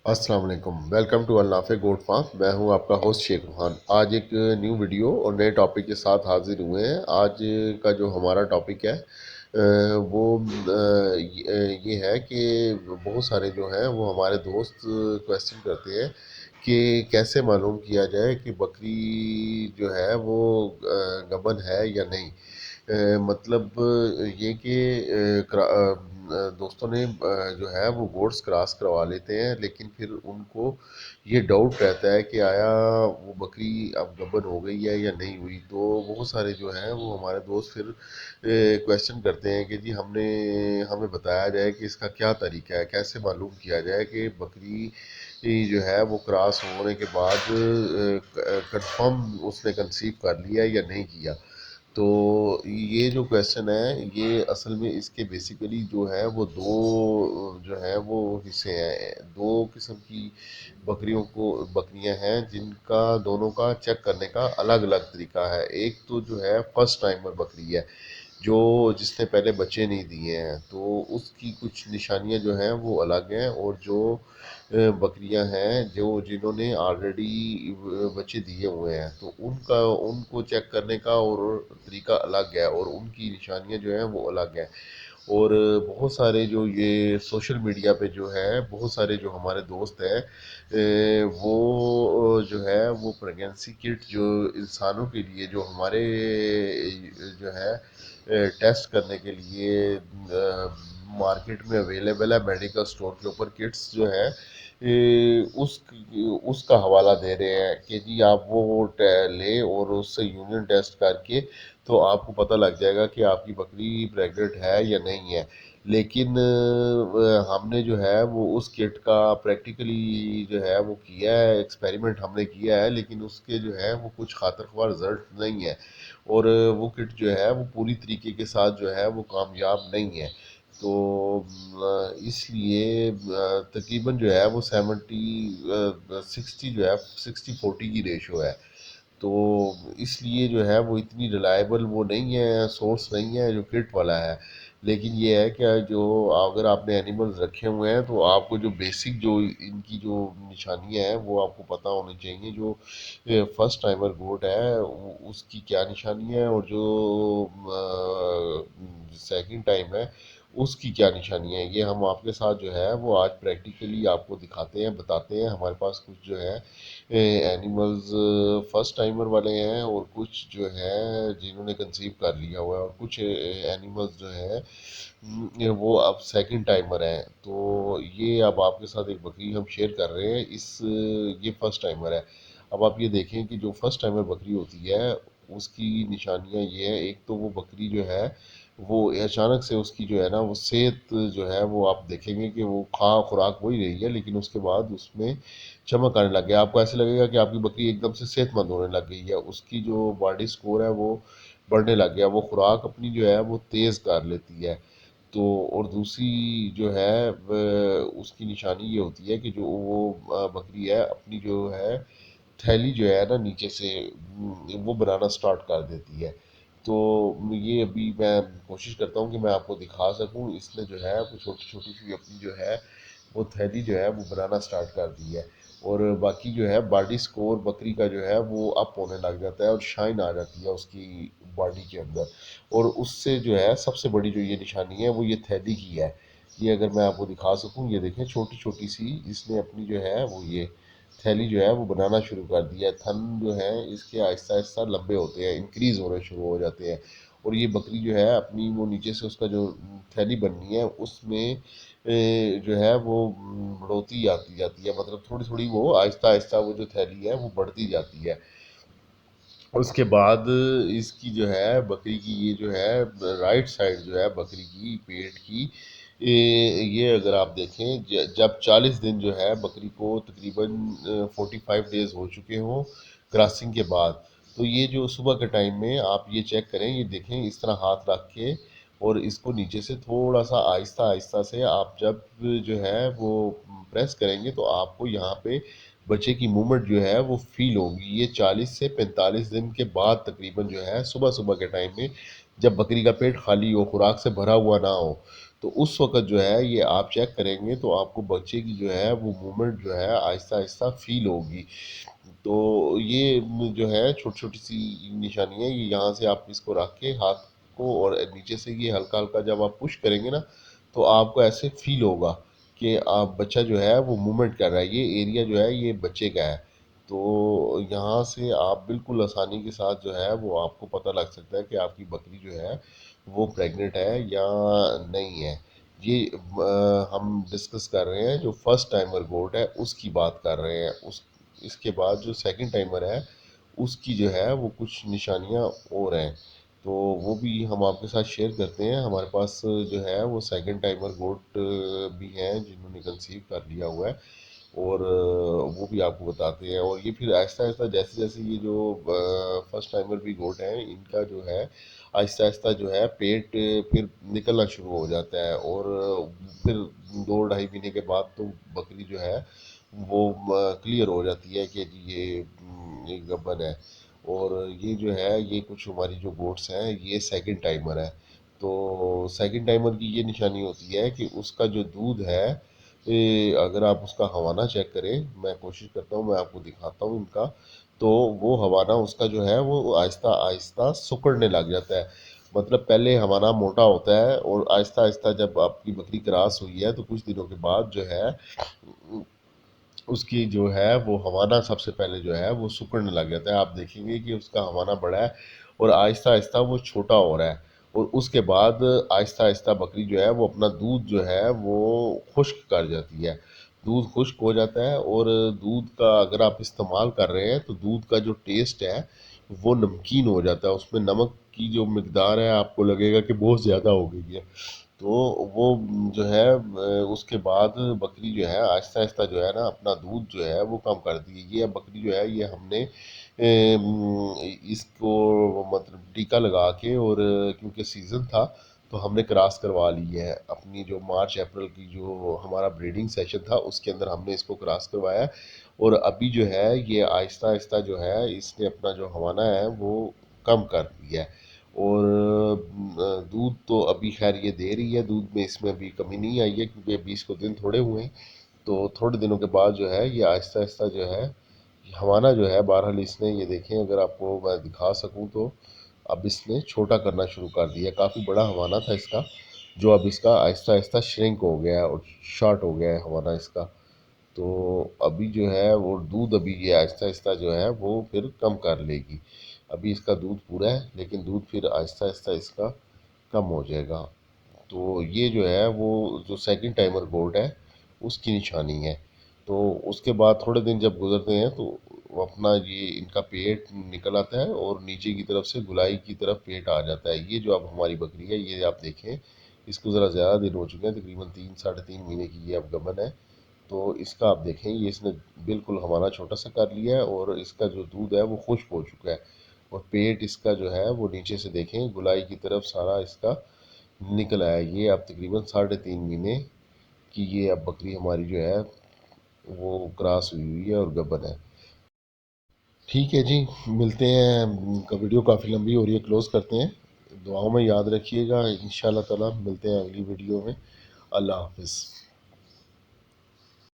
السلام علیکم، welcome to النافع got form. میں ہوں آپ کا ہوسٹ شیخ روحان۔ آج ایک نیو ویڈیو اور نئے ٹاپک کے ساتھ حاضر ہوئے ہیں۔ آج کا جو ہمارا ٹاپک ہے وہ یہ ہے کہ بہت سارے جو ہیں وہ ہمارے دوست کویسچن کرتے ہیں کہ کیسے معلوم کیا جائے کہ بکری جو ہے وہ گبن ہے یا نہیں۔ مطلب یہ کہ دوستوں نے جو ہے وہ گوٹس کراس کروا لیتے ہیں، لیکن پھر ان کو یہ ڈاؤٹ رہتا ہے کہ آیا وہ بکری اب گبن ہو گئی ہے یا نہیں ہوئی۔ تو بہت سارے جو ہیں وہ ہمارے دوست پھر کویسچن کرتے ہیں کہ جی ہمیں بتایا جائے کہ اس کا کیا طریقہ ہے، کیسے معلوم کیا جائے کہ بکری جو ہے وہ کراس ہونے کے بعد کنفرم اس نے کنسیو کر لیا یا نہیں کیا۔ تو یہ جو کویسچن ہے یہ اصل میں اس کے بیسیکلی جو ہے وہ دو جو ہے وہ حصے ہیں، دو قسم کی بکریاں ہیں جن کا دونوں کا چیک کرنے کا الگ الگ طریقہ ہے۔ ایک تو جو ہے فرسٹ ٹائمر بکری ہے جس نے پہلے بچے نہیں دیے ہیں، تو اس کی کچھ نشانیاں جو ہیں وہ الگ ہیں، اور جو بکریاں ہیں جنہوں نے آلریڈی بچے دیے ہوئے ہیں تو ان کو چیک کرنے کا اور طریقہ الگ ہے، اور ان کی نشانیاں جو ہیں وہ الگ ہیں۔ اور بہت سارے جو یہ سوشل میڈیا پہ جو ہے بہت سارے جو ہمارے دوست ہیں وہ جو ہے وہ پریگنینسی کٹ جو انسانوں کے لیے جو ہمارے جو ہے ٹیسٹ کرنے کے لیے مارکیٹ میں اویلیبل ہے، میڈیکل اسٹور کے اوپر کٹس جو ہے اس کا حوالہ دے رہے ہیں کہ جی آپ وہ لیں اور اس سے یونین ٹیسٹ کر کے تو آپ کو پتہ لگ جائے گا کہ آپ کی بکری پریگننٹ ہے یا نہیں ہے۔ لیکن ہم نے جو ہے وہ اس کٹ کا پریکٹیکلی جو ہے وہ کیا ہے، ایکسپیریمنٹ ہم نے کیا ہے، لیکن اس کے جو ہے وہ کچھ خاطر خواہ رزلٹ نہیں ہے، اور وہ کٹ جو ہے وہ پوری طریقے کے ساتھ جو ہے وہ کامیاب نہیں ہے۔ تو اس لیے تقریباً جو ہے وہ 60 جو ہے 60-40 کی ریشو ہے۔ تو اس لیے جو ہے وہ اتنی ریلائبل وہ نہیں ہے، سورس نہیں ہے جو کٹ والا ہے۔ لیکن یہ ہے کہ جو اگر آپ نے اینیملز رکھے ہوئے ہیں تو آپ کو جو بیسک جو ان کی جو نشانیاں ہیں وہ آپ کو پتہ ہونی چاہیے۔ جو فرسٹ ٹائمر گوٹ ہے اس کی کیا نشانی ہے، اور جو سیکنڈ ٹائم ہے اس کی کیا نشانی ہے، یہ ہم آپ کے ساتھ جو ہے وہ آج پریکٹیکلی آپ کو دکھاتے ہیں، بتاتے ہیں۔ ہمارے پاس کچھ جو ہے اینیملز فرسٹ ٹائمر والے ہیں، اور کچھ جو ہے جنہوں نے کنسیو کر لیا ہوا ہے، اور کچھ اینیملز جو ہیں وہ اب سیکنڈ ٹائمر ہیں۔ تو یہ اب آپ کے ساتھ ایک بکری ہم شیئر کر رہے ہیں، یہ فرسٹ ٹائمر ہے۔ اب آپ یہ دیکھیں کہ جو فرسٹ ٹائمر بکری ہوتی ہے اس کی نشانیاں یہ ہیں، ایک تو وہ بکری جو ہے وہ اچانک سے اس کی جو ہے نا وہ صحت جو ہے وہ آپ دیکھیں گے کہ وہ خوراک وہی رہی ہے، لیکن اس کے بعد اس میں چمک آنے لگ گیا، آپ کو ایسے لگے گا کہ آپ کی بکری ایک دم سے صحت مند ہونے لگ گئی ہے، اس کی جو باڈی سکور ہے وہ بڑھنے لگ گیا، وہ خوراک اپنی جو ہے وہ تیز کر لیتی ہے۔ تو اور دوسری جو ہے اس کی نشانی یہ ہوتی ہے کہ جو وہ بکری ہے اپنی جو ہے تھیلی جو ہے نا نیچے سے وہ بنانا سٹارٹ کر دیتی ہے۔ تو یہ ابھی میں کوشش کرتا ہوں کہ میں آپ کو دکھا سکوں، اس نے جو ہے وہ چھوٹی چھوٹی سی اپنی جو ہے وہ تھیلی جو ہے وہ بنانا سٹارٹ کر دی ہے، اور باقی جو ہے باڈی سکور بکری کا جو ہے وہ اپ ہونے لگ جاتا ہے، اور شائن آ جاتی ہے اس کی باڈی کے اندر۔ اور اس سے جو ہے سب سے بڑی جو یہ نشانی ہے وہ یہ تھیلی کی ہے۔ یہ اگر میں آپ کو دکھا سکوں، یہ دیکھیں چھوٹی چھوٹی سی اس نے اپنی جو ہے وہ یہ تھیلی جو ہے وہ بنانا شروع کر دیا ہے۔ تھن جو ہے اس کے آہستہ آہستہ لمبے ہوتے ہیں، انکریز ہونے شروع ہو جاتے ہیں، اور یہ بکری جو ہے اپنی وہ نیچے سے اس کا جو تھیلی بننی ہے اس میں جو ہے وہ بڑھوتی آتی جاتی ہے، مطلب تھوڑی تھوڑی وہ آہستہ آہستہ وہ جو تھیلی ہے وہ بڑھتی جاتی ہے۔ اس کے بعد اس کی جو ہے بکری کی یہ جو ہے رائٹ سائڈ جو ہے بکری کی پیٹ کی یہ اگر آپ دیکھیں جب 40 دن جو ہے بکری کو تقریباً 45 ڈیز ہو چکے ہوں کراسنگ کے بعد، تو یہ جو صبح کے ٹائم میں آپ یہ چیک کریں، یہ دیکھیں اس طرح ہاتھ رکھ کے اور اس کو نیچے سے تھوڑا سا آہستہ آہستہ سے آپ جب جو ہے وہ پریس کریں گے تو آپ کو یہاں پہ بچے کی موومنٹ جو ہے وہ فیل ہوگی۔ یہ 40 سے 45 دن کے بعد تقریباً جو ہے صبح صبح کے ٹائم میں جب بکری کا پیٹ خالی ہو، خوراک سے بھرا ہوا نہ ہو، تو اس وقت جو ہے یہ آپ چیک کریں گے تو آپ کو بچے کی جو ہے وہ موومنٹ جو ہے آہستہ آہستہ فیل ہوگی. تو یہ جو ہے چھوٹی چھوٹی سی نشانی ہے، یہ یہاں سے آپ اس کو رکھ کے ہاتھ کو، اور نیچے سے یہ ہلکا ہلکا جب آپ پش کریں گے نا تو آپ کو ایسے فیل ہوگا کہ آپ بچہ جو ہے وہ موومنٹ کر رہا ہے، یہ ایریا جو ہے یہ بچے کا ہے. تو یہاں سے آپ بالکل آسانی کے ساتھ جو ہے وہ آپ کو پتہ لگ سکتا ہے کہ آپ کی بکری جو ہے وہ پریگننٹ ہے یا نہیں ہے. یہ ہم ڈسکس کر رہے ہیں جو فرسٹ ٹائمر گوٹ ہے اس کی بات کر رہے ہیں. اس کے بعد جو سیکنڈ ٹائمر ہے اس کی جو ہے وہ کچھ نشانیاں اور ہیں، تو وہ بھی ہم آپ کے ساتھ شیئر کرتے ہیں. ہمارے پاس جو ہے وہ سیکنڈ ٹائمر گوٹ بھی ہیں جنہوں نے کنسیو کر لیا ہوا ہے، اور وہ بھی آپ کو بتاتے ہیں. اور یہ پھر آہستہ آہستہ جیسے جیسے یہ جو فرسٹ ٹائمر بھی گوٹ ہیں ان کا جو ہے آہستہ آہستہ جو ہے پیٹ پھر نکلنا شروع ہو جاتا ہے، اور پھر 2 ڈھائی مہینے کے بعد تو بکری جو ہے وہ کلیئر ہو جاتی ہے کہ جی یہ گبن ہے. اور یہ جو ہے یہ کچھ ہماری جو گوٹس ہیں یہ سیکنڈ ٹائمر ہے. تو سیکنڈ ٹائمر کی یہ نشانی ہوتی ہے کہ اس کا جو دودھ ہے، اگر آپ اس کا ہوانہ چیک کریں، میں کوشش کرتا ہوں میں آپ کو دکھاتا ہوں ان کا، تو وہ ہوانہ اس کا جو ہے وہ آہستہ آہستہ سکڑنے لگ جاتا ہے. مطلب پہلے ہوانہ موٹا ہوتا ہے اور آہستہ آہستہ جب آپ کی بکری کراس ہوئی ہے تو کچھ دنوں کے بعد جو ہے اس کی جو ہے وہ ہوانہ سب سے پہلے جو ہے وہ سکڑنے لگ جاتا ہے. آپ دیکھیں گے کہ اس کا ہوانہ بڑا ہے اور آہستہ آہستہ وہ چھوٹا ہو رہا ہے، اور اس کے بعد آہستہ آہستہ بکری جو ہے وہ اپنا دودھ جو ہے وہ خشک کر جاتی ہے. دودھ خشک ہو جاتا ہے، اور دودھ کا اگر آپ استعمال کر رہے ہیں تو دودھ کا جو ٹیسٹ ہے وہ نمکین ہو جاتا ہے. اس میں نمک کی جو مقدار ہے آپ کو لگے گا کہ بہت زیادہ ہو گئی ہے. تو وہ جو ہے اس کے بعد بکری جو ہے آہستہ آہستہ جو ہے نا اپنا دودھ جو ہے وہ کم کر دی. یہ بکری جو ہے یہ ہم نے اس کو مطلب ٹیکہ لگا کے، اور کیونکہ سیزن تھا تو ہم نے کراس کروا لی ہے. اپنی جو مارچ اپریل کی جو ہمارا بریڈنگ سیشن تھا اس کے اندر ہم نے اس کو کراس کروایا، اور ابھی جو ہے یہ آہستہ آہستہ جو ہے اس نے اپنا جو ہوانہ ہے وہ کم کر دیا ہے. اور دودھ تو ابھی خیر یہ دے رہی ہے، دودھ میں اس میں ابھی کمی نہیں آئی ہے کیونکہ 20 دن تھوڑے ہوئے ہیں. تو تھوڑے دنوں کے بعد جو ہے یہ آہستہ آہستہ جو ہے ہوانہ جو ہے بہرحال اس نے، یہ دیکھیں اگر آپ کو میں دکھا سکوں تو اب اس نے چھوٹا کرنا شروع کر دیا. کافی بڑا ہوانہ تھا اس کا جو اب اس کا آہستہ آہستہ شرنک ہو گیا ہے اور شارٹ ہو گیا ہے ہوانہ اس کا. تو ابھی جو ہے وہ دودھ ابھی یہ آہستہ آہستہ جو ہے وہ پھر کم کر لے گی. ابھی اس کا دودھ پورا ہے لیکن دودھ پھر آہستہ آہستہ اس کا کم ہو جائے گا. تو یہ جو ہے وہ جو سیکنڈ ٹائمر گوٹ ہے اس کی نشانی ہے. تو اس کے بعد تھوڑے دن جب گزرتے ہیں تو وہ اپنا یہ ان کا پیٹ نکل آتا ہے اور نیچے کی طرف سے گلائی کی طرف پیٹ آ جاتا ہے. یہ جو اب ہماری بکری ہے یہ آپ دیکھیں اس کو ذرا زیادہ دن ہو چکے ہیں، تقریباً 3 ساڑھے 3 مہینے کی یہ اب گبن ہے. تو اس کا آپ دیکھیں یہ اس نے بالکل ہوانہ چھوٹا سا کر لیا ہے، اور اس کا جو دودھ ہے وہ خشک ہو چکا ہے، اور پیٹ اس کا جو ہے وہ نیچے سے دیکھیں گلائی کی طرف سارا اس کا نکل آیا. یہ اب تقریباً 3.5 مہینے کی یہ اب بکری ہماری جو ہے وہ کراس ہوئی ہے اور گبن ہے. ٹھیک ہے جی، ملتے ہیں. کا ویڈیو کافی لمبی ہو رہی ہے، کلوز کرتے ہیں. دعاؤں میں یاد رکھیے گا، انشاءاللہ تعالی ملتے ہیں اگلی ویڈیو میں. اللہ حافظ.